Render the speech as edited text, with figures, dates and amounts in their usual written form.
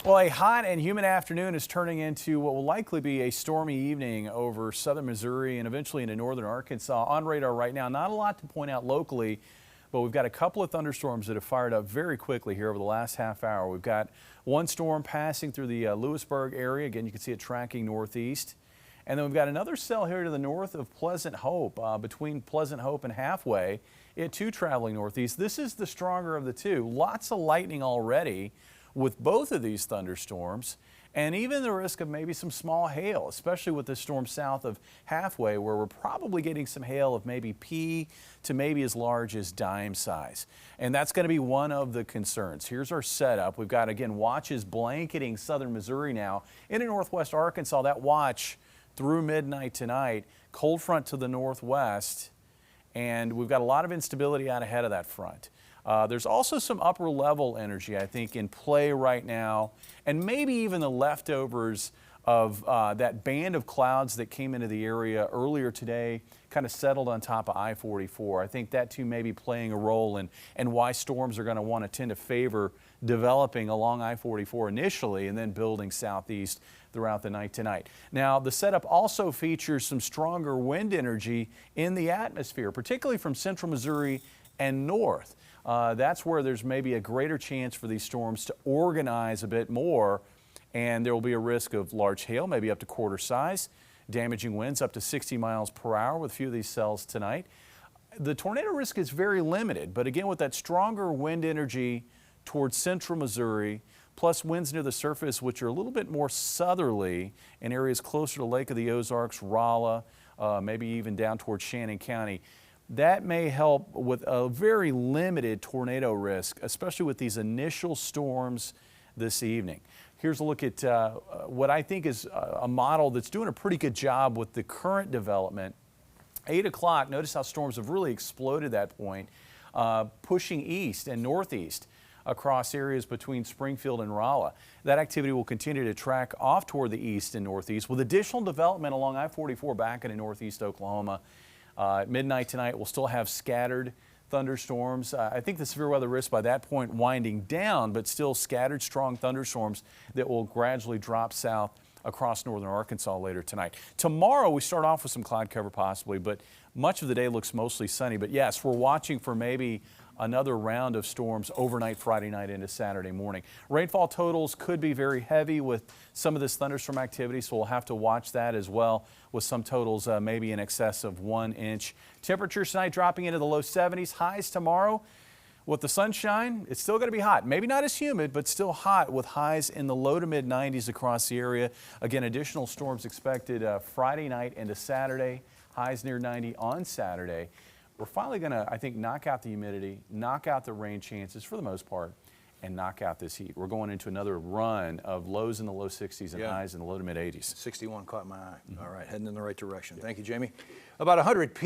Well, a hot and humid afternoon is turning into what will likely be a stormy evening over southern Missouri and eventually into northern Arkansas. On radar right now, not a lot to point out locally, but we've got a couple of thunderstorms that have fired up very quickly here over the last half hour. We've got one storm passing through the Lewisburg area. Again, you can see it tracking northeast. And then we've got another cell here to the north of Pleasant Hope, between Pleasant Hope and Halfway. It too traveling northeast. This is the stronger of the two. Lots of lightning already with both of these thunderstorms, and even the risk of maybe some small hail, especially with this storm south of Halfway, where we're probably getting some hail of maybe pea to maybe as large as dime size. And that's going to be one of the concerns. Here's our setup. We've got, again, watches blanketing southern Missouri now. Into northwest Arkansas, that watch through midnight tonight, cold front to the northwest, and we've got a lot of instability out ahead of that front. There's also some upper level energy, I think, in play right now, and maybe even the leftovers of that band of clouds that came into the area earlier today, kind of settled on top of I-44. I think that too may be playing a role in why storms are going to want to tend to favor developing along I-44 initially and then building southeast throughout the night tonight. Now, the setup also features some stronger wind energy in the atmosphere, particularly from central Missouri and north. That's where there's maybe a greater chance for these storms to organize a bit more, and there will be a risk of large hail, maybe up to quarter size, damaging winds up to 60 miles per hour with a few of these cells tonight. The tornado risk is very limited, but again, with that stronger wind energy towards central Missouri, plus winds near the surface, which are a little bit more southerly in areas closer to Lake of the Ozarks, Rolla, maybe even down towards Shannon County. That may help with a very limited tornado risk, especially with these initial storms this evening. Here's a look at what I think is a model that's doing a pretty good job with the current development. 8 o'clock, notice how storms have really exploded at that point, pushing east and northeast across areas between Springfield and Rolla. That activity will continue to track off toward the east and northeast with additional development along I-44 back into northeast Oklahoma. At midnight tonight, we'll still have scattered thunderstorms. I think the severe weather risk by that point winding down, but still scattered strong thunderstorms that will gradually drop south across northern Arkansas later tonight. Tomorrow, we start off with some cloud cover possibly, but much of the day looks mostly sunny. But yes, we're watching for maybe another round of storms overnight Friday night into Saturday morning. Rainfall totals could be very heavy with some of this thunderstorm activity, so we'll have to watch that as well with some totals maybe in excess of 1 inch. Temperatures tonight dropping into the low 70s. Highs tomorrow with the sunshine. It's still going to be hot. Maybe not as humid, but still hot with highs in the low to mid 90s across the area. Again, additional storms expected Friday night into Saturday. Highs near 90 on Saturday. We're finally going to, I think, knock out the humidity, knock out the rain chances for the most part, and knock out this heat. We're going into another run of lows in the low 60s and highs in the low to mid 80s. 61 caught my eye. All right, heading in the right direction. Thank you, Jamie. About 100 people